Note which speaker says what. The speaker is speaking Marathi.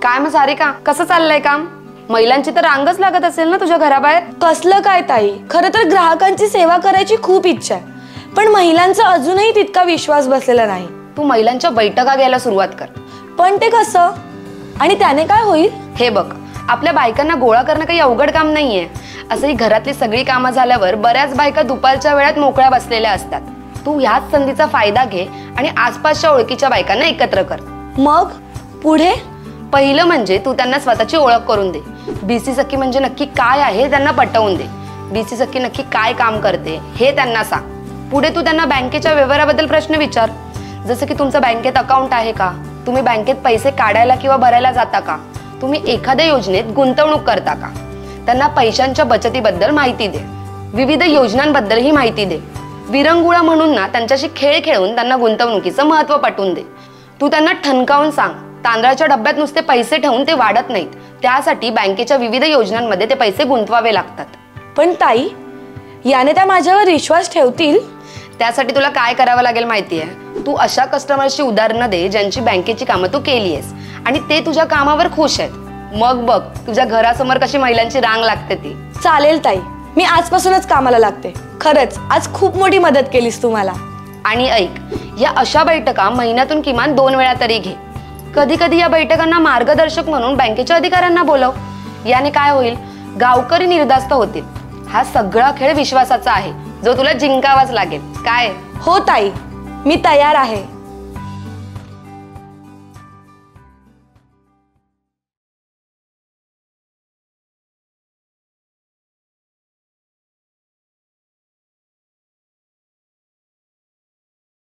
Speaker 1: काय मग सारिका, कसं चाललंय काम? महिलांची तर रांगच लागत असेल ना तुझ्या घराबाहेर?
Speaker 2: कसलं काय ताई, खरं तर ग्राहकांची सेवा करायची खूप इच्छा आहे, पण महिलांचा अजूनही तितका विश्वास बसलेला नाही.
Speaker 1: तू महिलांच्या बैठका घ्यायला सुरुवात कर.
Speaker 2: पण ते कसं आणि त्याने काय होईल?
Speaker 1: हे बघ, आपल्या बायकांना गोळा करणं काही अवघड काम नाहीये. असंही घरातली सगळी कामं झाल्यावर बऱ्याच बायका दुपारच्या वेळात मोकळ्या बसलेल्या असतात. तू ह्याच संधीचा फायदा घे आणि आसपासच्या ओळखीच्या बायकांना एकत्र कर.
Speaker 2: मग पुढे?
Speaker 1: पहिलं म्हणजे तू त्यांना स्वतःची ओळख करून दे. बीसी सखी म्हणजे नक्की काय आहे त्यांना पटवून दे. बीसी सखी नक्की काय काम करते हे त्यांना सांग. पुढे तू त्यांना बँकेच्या व्यवहाराबद्दल प्रश्न विचार. जसं की तुमचं बँकेत अकाउंट आहे का, तुम्ही बँकेत पैसे काढायला किंवा भरायला जाता का, तुम्ही एखाद्या योजनेत गुंतवणूक करता का. त्यांना पैशांच्या बचतीबद्दल माहिती दे. विविध योजनांबद्दलही माहिती दे. विरंगुळा म्हणून ना त्यांच्याशी खेळ खेळून त्यांना गुंतवणुकीचं महत्त्व पटवून दे. तू त्यांना ठणकावून सांग, तांदळाच्या डब्यात नुसते पैसे ठेवून ते वाढत नाहीत, त्यासाठी बँकेच्या विविध योजनांमध्ये ते पैसे गुंतवावे लागतात.
Speaker 2: पण ताई, याने त्या माझ्यावर विश्वास ठेवतील?
Speaker 1: त्यासाठी तुला काय करावं लागेल माहितीये? तू अशा कस्टमर्सची उदाहरणं दे ज्यांची बँकेची कामं तू केली आहेस आणि ते तुझ्या कामावर खुश आहेत. मग बघ तुझ्या घरासमोर कशी महिलांची रांग लागते ती.
Speaker 2: चालेल ताई, मी आजपासूनच कामाला लागते. खरंच आज खूप मोठी मदत केलीस तू मला.
Speaker 1: आणि ऐक, या अशा बैठका महिन्यातून किमान 2 वेळा तरी घे. कधी कधी या बैठकांना मार्गदर्शक म्हणून बँकेच्या अधिकाऱ्यांना बोलव. याने काय होईल, गावकरी निर्धास्त होतील. हा सगळा खेळ विश्वासाचा आहे जो तुला जिंकावाच लागेल. काय?
Speaker 2: हो ताई, मी तयार आहे.